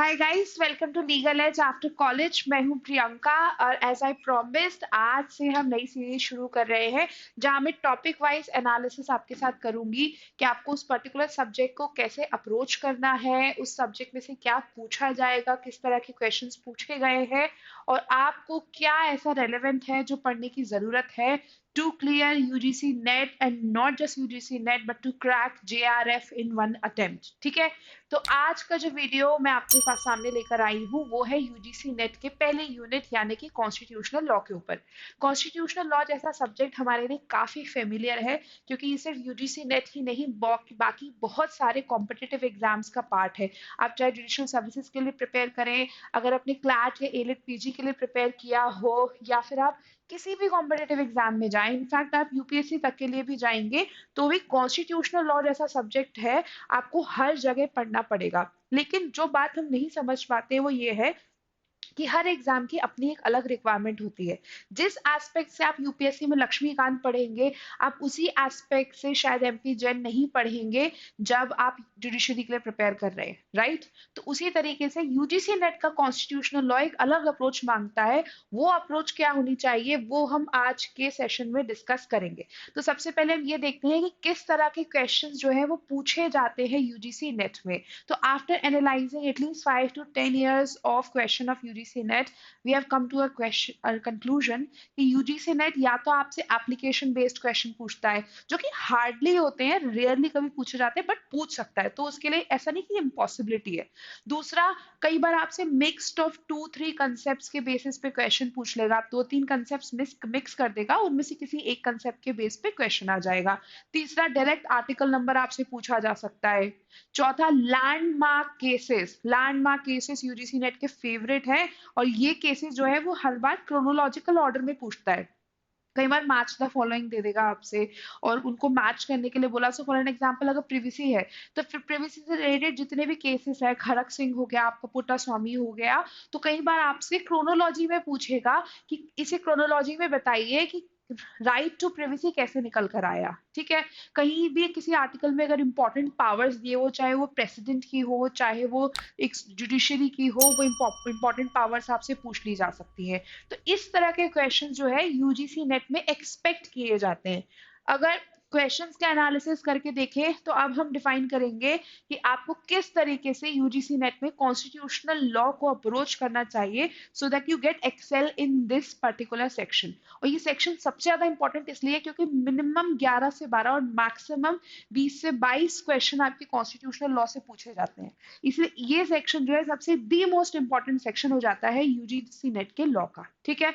Hi guys, welcome to legal edge after college. मैं हूं प्रियंका और एज आई प्रॉमिस्ड आज से हम नई सीरीज शुरू कर रहे हैं जहां मैं टॉपिक वाइज एनालिसिस आपके साथ करूंगी कि आपको उस पर्टिकुलर सब्जेक्ट को कैसे अप्रोच करना है, उस सब्जेक्ट में से क्या पूछा जाएगा, किस तरह के क्वेश्चंस पूछे गए हैं और आपको क्या ऐसा रेलेवेंट है जो पढ़ने की जरूरत है to clear UGC NET and not just UGC NET but to crack JRF in one attempt। ठीक है, तो आज का जो वीडियो मैं आपके पास सामने लेकर आई हूँ वो है यूजीसी नेट के पहले यूनिट यानी कि कॉन्स्टिट्यूशनल लॉ के ऊपर। कॉन्स्टिट्यूशनल लॉ जैसा सब्जेक्ट हमारे लिए काफी फेमिलियर है क्योंकि ये सिर्फ यूजीसी नेट ही नहीं बाकी बहुत सारे कॉम्पिटिटिव एग्जाम्स का पार्ट है। आप चाहे जुडिशियल सर्विसेज के लिए प्रिपेयर करें, अगर अपने क्लैट या एलिट पीजी के लिए प्रिपेयर किया हो, या फिर आप किसी भी कॉम्पिटेटिव एग्जाम में जाएं, इनफैक्ट आप यूपीएससी तक के लिए भी जाएंगे तो भी कॉन्स्टिट्यूशनल लॉ जैसा सब्जेक्ट है, आपको हर जगह पढ़ना पड़ेगा। लेकिन जो बात हम नहीं समझ पाते वो ये है कि हर एग्जाम की अपनी एक अलग रिक्वायरमेंट होती है। जिस एस्पेक्ट से आप यूपीएससी में लक्ष्मीकांत पढ़ेंगे, आप उसी एस्पेक्ट से शायद एमपी जैन नहीं पढ़ेंगे जब आप जुडिशरी के लिए प्रिपेयर कर रहे हैं, राइट? तो उसी तरीके से यूजीसी नेट का कॉन्स्टिट्यूशनल लॉ एक अलग अप्रोच मांगता है। वो अप्रोच क्या होनी चाहिए वो हम आज के सेशन में डिस्कस करेंगे। तो सबसे पहले हम ये देखते हैं कि किस तरह के क्वेश्चंस जो है वो पूछे जाते हैं यूजीसी नेट में। तो after analysing at least 5 to 10 years of question of UGC NET, we have come to a conclusion कि UGC NET या तो आपसे एप्लीकेशन बेस्ड क्वेश्चन पूछता है जो कि हार्डली होते हैं, रेयरली कभी पूछे जाते हैं, बट पूछ सकता है, तो उसके लिए ऐसा नहीं कि इम्पॉसिबिलिटी है। दूसरा, कई बार आपसे मिक्स्ड ऑफ 2-3 कंसेप्ट के बेसिस पे क्वेश्चन पूछ लेगा, आप 2-3 कंसेप्ट मिक्स कर देगा, उनमें से किसी एक कंसेप्ट के बेस पे क्वेश्चन आ जाएगा। तीसरा, डायरेक्ट आर्टिकल नंबर आपसे पूछा जा सकता है। चौथा, लैंडमार्क केसेस यूजीसी नेट के फेवरेट है और ये केसेस जो है वो हर बार क्रोनोलॉजिकल ऑर्डर में पूछता है। कई बार मैच द फॉलोइंग दे देगा आपसे और उनको मैच करने के लिए बोला। सो फॉर एन एग्जांपल, अगर प्रिवेसी है तो फिर प्रिवेसी से रिलेटेड जितने भी केसेस है, खड़क सिंह हो गया, आपका पुट्टा स्वामी हो गया, तो कई बार आपसे क्रोनोलॉजी में पूछेगा कि इसे क्रोनोलॉजी में बताइए कि राइट टू प्रिवेसी कैसे निकल कर आया। ठीक है, कहीं भी किसी आर्टिकल में अगर इंपॉर्टेंट पावर्स दिए हो, चाहे वो प्रेसिडेंट की हो, चाहे वो एक जुडिशरी की हो, वो इंपॉर्टेंट पावर्स आपसे पूछ ली जा सकती है। तो इस तरह के क्वेश्चन जो है यूजीसी नेट में एक्सपेक्ट किए जाते हैं। अगर क्वेश्चंस का एनालिसिस करके देखें तो अब हम डिफाइन करेंगे कि आपको किस तरीके से यूजीसी नेट में कॉन्स्टिट्यूशनल लॉ को अप्रोच करना चाहिए so that you get excel in this particular section. और ये सेक्शन सबसे ज्यादा इंपॉर्टेंट इसलिए क्योंकि मिनिमम 11 से 12 और मैक्सिमम 20 से 22 क्वेश्चन आपके कॉन्स्टिट्यूशनल लॉ से पूछे जाते हैं। इसलिए ये सेक्शन जो है सबसे दी मोस्ट इंपॉर्टेंट सेक्शन हो जाता है यूजीसी नेट के लॉ का। ठीक है,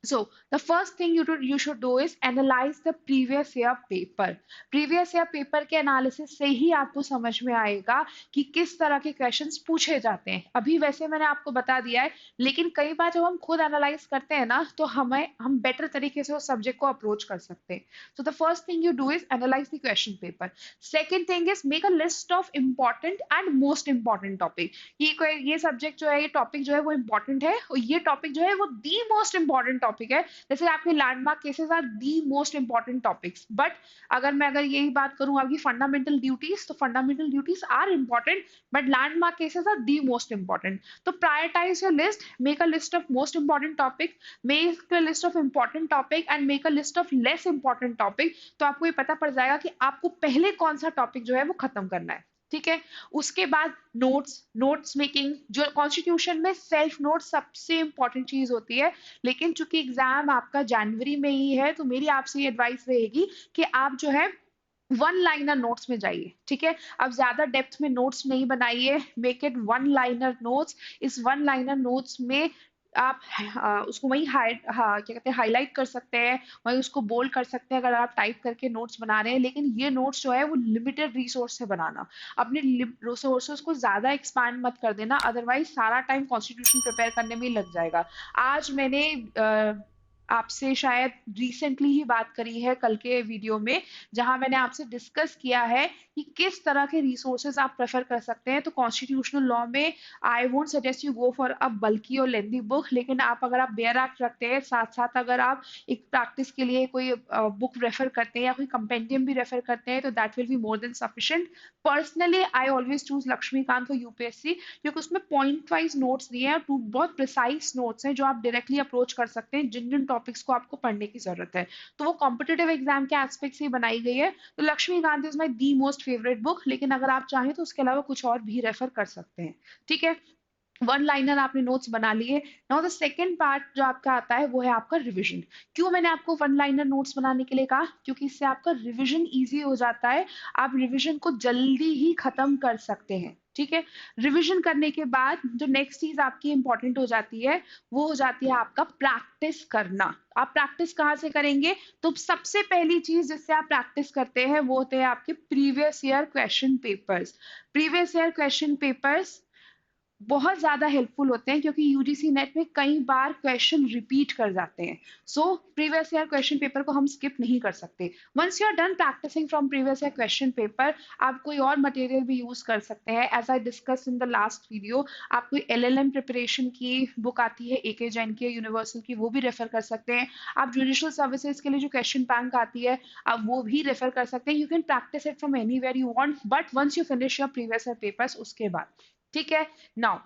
so the first thing you should do is analyze the previous year paper। previous year paper के एनालिसिस से ही आपको समझ में आएगा कि किस तरह के क्वेश्चंस पूछे जाते हैं। अभी वैसे मैंने आपको बता दिया है, लेकिन कई बार जब हम खुद एनालाइज करते हैं ना तो हम बेटर तरीके से उस सब्जेक्ट को अप्रोच कर सकते हैं। so the first thing you do is analyze the question paper। second thing is make a list of important and most important topic। ये सब्जेक्ट जो है, ये टॉपिक जो है वो इंपॉर्टेंट है और ये टॉपिक जो है वो दी मोस्ट इंपॉर्टेंट टॉपिक है। जैसे आपके landmark cases are the most important topics, but अगर यही बात करूं आपकी फंडामेंटल ड्यूटीज, तो fundamental duties are important but landmark cases are the most important. तो prioritise your list, make a list of most important topic, make a list of important topic and make a list of less important topic. तो आपको ये पता पड़ जाएगा कि आपको पहले कौन सा टॉपिक जो है वो खत्म करना है। ठीक है, उसके बाद नोट्स मेकिंग, जो कॉन्स्टिट्यूशन में सेल्फ नोट सबसे इंपॉर्टेंट चीज होती है। लेकिन चूंकि एग्जाम आपका जनवरी में ही है तो मेरी आपसे ये एडवाइस रहेगी कि आप जो है वन लाइनर नोट्स में जाइए। ठीक है, अब ज्यादा डेप्थ में नोट्स नहीं बनाइए, make it one liner notes. इस वन लाइनर नोट्स में आप उसको वही क्या कहते हैं, हाईलाइट कर सकते हैं, वही उसको बोल्ड कर सकते हैं अगर आप टाइप करके नोट्स बना रहे हैं। लेकिन ये नोट्स जो है वो लिमिटेड रिसोर्स से बनाना, अपने रिसोर्सेज को ज्यादा एक्सपांड मत कर देना, अदरवाइज सारा टाइम कॉन्स्टिट्यूशन प्रिपेयर करने में ही लग जाएगा। आज मैंने आपसे शायद रिसेंटली ही बात करी है कल के वीडियो में, जहां मैंने आपसे डिस्कस किया है कि किस तरह के रिसोर्सेज आप प्रेफर कर सकते हैं। तो कॉन्स्टिट्यूशनल लॉ में I won't suggest you go for a bulky और लेंदी बुक, लेकिन आप अगर आप बेयर एक्ट रखते हैं, साथ साथ अगर आप एक प्रैक्टिस के लिए कोई बुक रेफर करते हैं या कोई कंपेंडियम भी रेफर करते हैं, तो that will be more than sufficient. Personally I always choose Laxmikanth for UPSC, क्योंकि उसमें पॉइंट वाइज नोट्स दिए हैं, टू बहुत प्रिसाइज नोट्स हैं जो आप डायरेक्टली अप्रोच कर सकते हैं जिन जिन टॉपिक्स को आपको पढ़ने की जरूरत है। तो वो कॉम्पिटेटिव एग्जाम के एस्पेक्ट से ही बनाई गई है। तो Laxmikanth is my the most favourite book, लेकिन अगर आप चाहें तो उसके अलावा कुछ और भी रेफर कर सकते हैं। ठीक है, वन लाइनर आपने नोट्स बना लिए। नाउ द सेकंड पार्ट जो आपका आता है वो है आपका रिवीजन। क्यों मैंने आपको वन लाइनर नोट्स बनाने के लिए कहा? क्योंकि इससे आपका रिवीजन इजी हो जाता है, आप रिवीजन को जल्दी ही खत्म कर सकते हैं। ठीक है, रिवीजन करने के बाद जो नेक्स्ट चीज आपकी इंपॉर्टेंट हो जाती है वो हो जाती है आपका प्रैक्टिस करना। आप प्रैक्टिस कहाँ से करेंगे? तो सबसे पहली चीज जिससे आप प्रैक्टिस करते हैं वो होते हैं आपके previous year question papers. Previous year question papers बहुत ज्यादा हेल्पफुल होते हैं, क्योंकि यूजीसी नेट में कई बार क्वेश्चन रिपीट कर जाते हैं। So previous year question paper को हम स्किप नहीं कर सकते। Once you are done practising from previous year question paper, आप कोई और मटेरियल भी यूज कर सकते हैं। As I discuss in the last video, आप कोई एलएलएम प्रिपरेशन की बुक आती है एके जैन की यूनिवर्सल की, वो भी रेफर कर सकते हैं। आप जुडिशियल सर्विसेज के लिए जो क्वेश्चन बैंक आती है, आप वो भी रेफर कर सकते हैं। You can practise it from anywhere you want, but once you finish your previous year papers उसके बाद। ठीक है, नाउ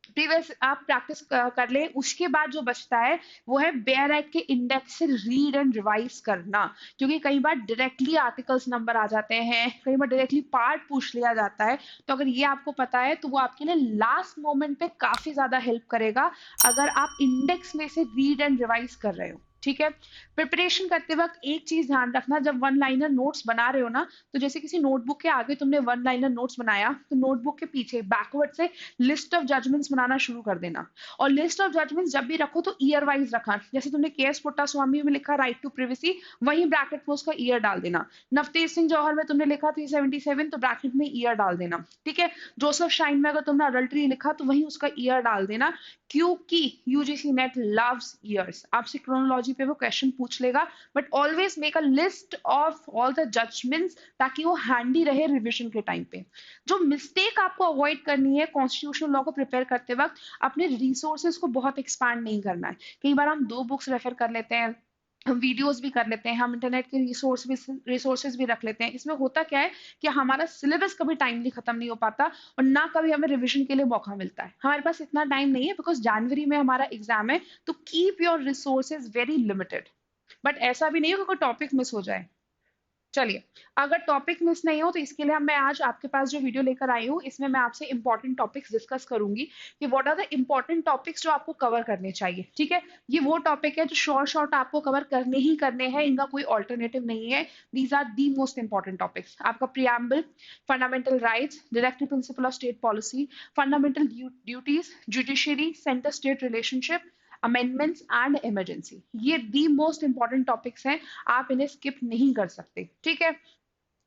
प्रीवियस आप प्रैक्टिस कर लें, उसके बाद जो बचता है वो है बेयर एक्ट के इंडेक्स से रीड एंड रिवाइज करना। क्योंकि कई बार डायरेक्टली आर्टिकल्स नंबर आ जाते हैं, कई बार डायरेक्टली पार्ट पूछ लिया जाता है। तो अगर ये आपको पता है तो वो आपके लिए लास्ट मोमेंट पे काफी ज्यादा हेल्प करेगा, अगर आप इंडेक्स में से रीड एंड रिवाइज कर रहे हो। ठीक है, प्रिपरेशन करते वक्त एक चीज ध्यान रखना, जब वन लाइनर नोट्स बना रहे हो ना, तो जैसे किसी नोटबुक के आगे तुमने वन लाइनर नोट्स बनाया, तो नोटबुक के पीछे बैकवर्ड से लिस्ट ऑफ जजमेंट्स बनाना शुरू कर देना। और लिस्ट ऑफ जजमेंट्स जब भी रखो तो ईयर वाइज रखा। जैसे तुमने के एस पुट्टास्वामी में लिखा राइट टू प्रिवेसी, वहीं ब्रैकेट में उसका ईयर डाल देना। नवतेज सिंह जौहर में तुमने लिखा 377, तो ब्रैकेट में ईयर डाल देना। ठीक है, जोसेफ शाइन में अगर तुमने अडल्ट्री लिखा तो वहीं उसका ईयर डाल देना, क्योंकि यूजीसी नेट लव्स ईयर्स। आपसे क्रोनोलॉजी पे वो क्वेश्चन पूछ लेगा, but always make a list of all the judgments, ताकि वो हैंडी रहे रिविजन के टाइम पे। जो मिस्टेक आपको अवॉइड करनी है कॉन्स्टिट्यूशनल लॉ को प्रिपेयर करते वक्त, अपने रिसोर्सेज को बहुत एक्सपैंड नहीं करना है। कई बार हम दो बुक्स रेफर कर लेते हैं, हम वीडियोस भी कर लेते हैं, हम इंटरनेट के रिसोर्सेज भी रख लेते हैं। इसमें होता क्या है कि हमारा सिलेबस कभी टाइमली खत्म नहीं हो पाता, और ना कभी हमें रिवीजन के लिए मौका मिलता है। हमारे पास इतना टाइम नहीं है, बिकॉज जनवरी में हमारा एग्जाम है। तो keep your resources very limited, but ऐसा भी नहीं हो कि कोई टॉपिक मिस हो जाए। चलिए, अगर टॉपिक मिस नहीं हो तो इसके लिए मैं आज आपके पास जो वीडियो लेकर आई हूँ, इसमें मैं आपसे इंपॉर्टेंट टॉपिक्स डिस्कस करूंगी कि what are the important topics जो आपको कवर करने चाहिए। ठीक है, ये वो टॉपिक है जो शॉर्ट शॉर्ट आपको कवर करने ही करने हैं, इनका कोई ऑल्टरनेटिव नहीं है। These are the most important topics. आपका preamble, fundamental rights, directive principle of state policy, fundamental duties, judiciary, centre state relationship, amendments and emergency, ये दी मोस्ट इंपॉर्टेंट टॉपिक्स हैं, आप इन्हें स्किप नहीं कर सकते। ठीक है,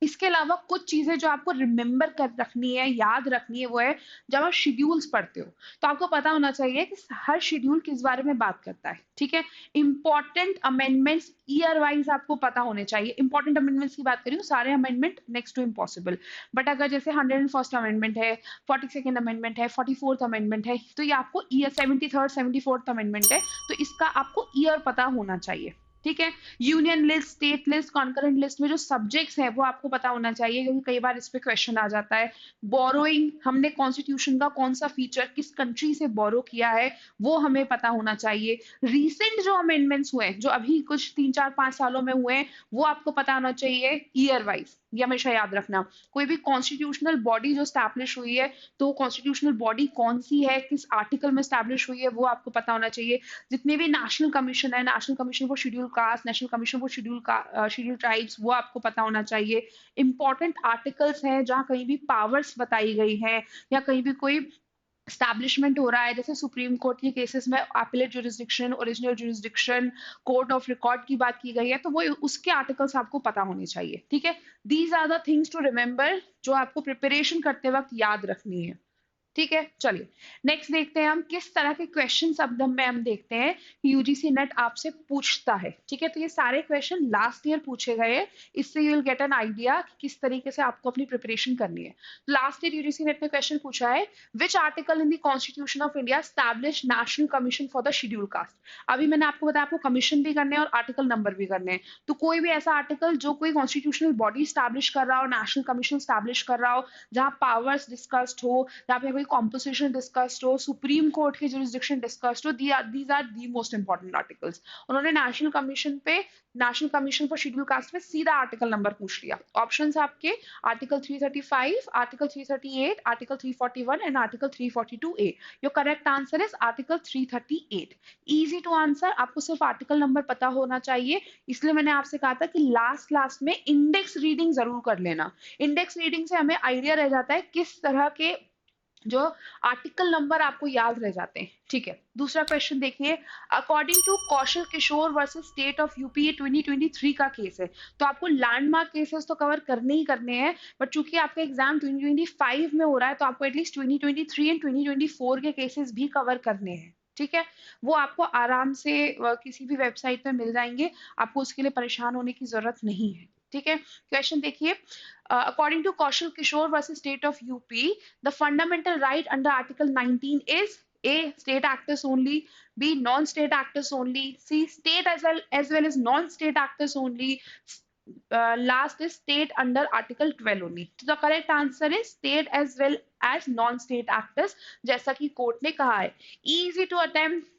इसके अलावा कुछ चीजें जो आपको रिमेंबर कर रखनी है, याद रखनी है, वो है जब आप शेड्यूल्स पढ़ते हो तो आपको पता होना चाहिए कि हर शेड्यूल किस बारे में बात करता है। ठीक है, इंपॉर्टेंट अमेंडमेंट्स ईयर वाइज आपको पता होने चाहिए। इंपॉर्टेंट अमेंडमेंट्स की बात करी हूँ, सारे amendment next to impossible, but अगर जैसे 101st अमेंडमेंट है, 42nd अमेंडमेंट है, 44th अमेंडमेंट है, तो ये आपको ईयर, 73rd 74th अमेंडमेंट है, तो इसका आपको ईयर पता होना चाहिए। ठीक है, union list, state list, concurrent list में जो सब्जेक्ट्स हैं वो आपको पता होना चाहिए, क्योंकि कई बार इस पे क्वेश्चन आ जाता है। बोरोइंग, हमने कॉन्स्टिट्यूशन का कौन सा फीचर किस कंट्री से बोरो किया है, वो हमें पता होना चाहिए। रीसेंट जो अमेंडमेंट्स हुए, जो अभी कुछ 3 4 5 सालों में हुए हैं, वो आपको पता होना चाहिए ईयर वाइज। ये हमेशा याद रखना। कोई भी कॉन्स्टिट्यूशनल बॉडी जो स्टैब्लिश हुई है, तो कॉन्स्टिट्यूशनल बॉडी कौन सी है, किस आर्टिकल में स्टैब्लिश हुई है, वो आपको पता होना चाहिए। जितने भी नेशनल कमीशन है, national commission for schedule cast, national commission for schedule tribes, वो आपको पता होना चाहिए। इंपॉर्टेंट आर्टिकल्स हैं जहाँ कहीं भी पावर्स बताई गई है, या कहीं भी कोई स्टैब्लिशमेंट हो रहा है, जैसे सुप्रीम कोर्ट के केसेस में appellate jurisdiction, original jurisdiction, court of record की बात की गई है, तो वो उसके आर्टिकल्स आपको पता होने चाहिए। ठीक है, these are the things to remember, जो आपको प्रिपरेशन करते वक्त याद रखनी है। ठीक है, चलिए नेक्स्ट देखते हैं हम किस तरह के क्वेश्चन अब में हम देखते हैं कि यूजीसी नेट आपसे पूछता है। ठीक है, तो ये सारे क्वेश्चन लास्ट ईयर पूछे गए हैं, इससे you will get an idea कि किस तरीके से आपको अपनी प्रिपरेशन करनी है। लास्ट ईयर यूजीसी नेट ने क्वेश्चन पूछा है, which article in the constitution of India establish national commission for the schedule caste. अभी मैंने आपको बताया आपको कमीशन भी करने हैं और आर्टिकल नंबर भी करने हैं, तो कोई भी ऐसा आर्टिकल जो कोई कॉन्स्टिट्यूशनल बॉडी स्टैब्लिश कर रहा हो, नेशनल कमीशन स्टैब्लिश कर रहा हो, जहाँ पावर्स डिस्कस्ड हो, जहाँ पे कोई कॉम्पोजिशन डिस्कस्ड हो, सुप्रीम कोर्ट की जुरिस्डिक्शन डिस्कस्ड हो, these are the most important articles. उन्होंने नेशनल कमीशन पे, national commission for schedule caste में सीधा आर्टिकल नंबर पूछ लिया। ऑप्शंस आपके article 335, article 338, article 341 and article 342A। Your correct answer is article 338। Easy to answer, आपको सिर्फ आर्टिकल नंबर पता होना चाहिए, इसलिए मैंने आपसे कहा था कि लास्ट में इंडेक्स रीडिंग जरूर कर लेना। इंडेक्स रीडिंग से हमें आइडिया रह जाता है किस तरह के जो आर्टिकल नंबर आपको याद रह जाते हैं। ठीक है, दूसरा क्वेश्चन देखिए, according to Kaushal Kishore versus state of UP, ये 2023 का केस है, तो आपको लैंडमार्क केसेस तो कवर करने ही करने हैं, बट चूंकि आपका एग्जाम 2025 में हो रहा है तो आपको एटलीस्ट 2023 एंड 2024 के केसेस भी कवर करने हैं। ठीक है, वो आपको आराम से किसी भी वेबसाइट पे मिल जाएंगे, आपको उसके लिए परेशान होने की जरूरत नहीं है। ठीक है, क्वेश्चन देखिए, according to Kaushal Kishore versus State of UP, the fundamental right under Article 19 is A. State actors only, B. Non-state actors only, C. State as well as non-state actors only. Last is state under Article 12 only. So the correct answer is state as well as non-state actors, जैसा कि court ने कहा है। Easy to attempt,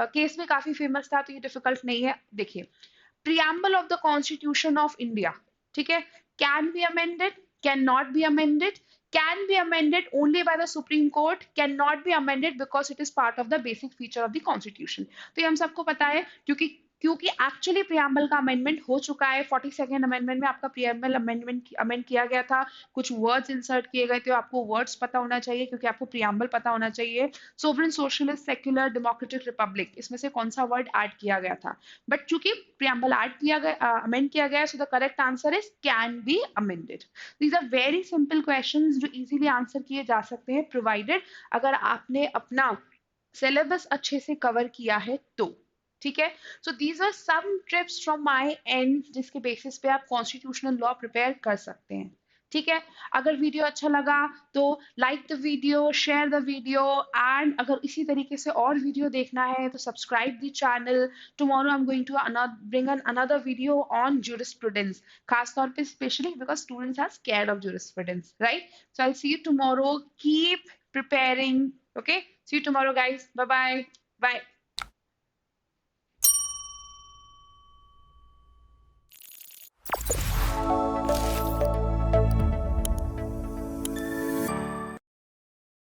case में काफी famous था तो ये डिफिकल्ट नहीं है। देखिए, preamble of the Constitution of India, ठीक है, can be amended, cannot be amended, can be amended only by the Supreme Court, cannot be amended because it is part of the basic feature of the Constitution। तो ये हम सबको पता है, क्योंकि क्योंकि एक्चुअली प्रियम्बल का अमेंडमेंट हो चुका है। 42nd अमेंडमेंट में आपका प्रियम्बल अमेंडमेंट अमेंड किया गया था, कुछ वर्ड्स इंसर्ट किए गए थे, आपको वर्ड्स पता होना चाहिए क्योंकि आपको प्रियम्बल पता होना चाहिए। Sovereign, socialist, secular, democratic, Republic, इसमें से कौन सा वर्ड ऐड किया गया था। बट चूंकि प्रियम्बल ऐड किया गया, अमेंड किया गया, so the correct answer is can be amended. These are very simple questions जो इजीली आंसर किए जा सकते हैं, प्रोवाइडेड अगर आपने अपना सिलेबस अच्छे से कवर किया है तो। ठीक है, so these are some trips from my and जिसके बेसिस पे आप कॉन्स्टिट्यूशनल लॉ प्रिपेयर कर सकते हैं। ठीक है, अगर वीडियो अच्छा लगा तो like the video, share the video, and अगर इसी तरीके से और वीडियो देखना है तो subscribe the channel. Tomorrow I am going to bring an another video on jurisprudence, खास तौर पे specially because students are scared of jurisprudence, right? So I'll see you tomorrow. Keep preparing. Okay, see you tomorrow guys. Bye bye. Bye.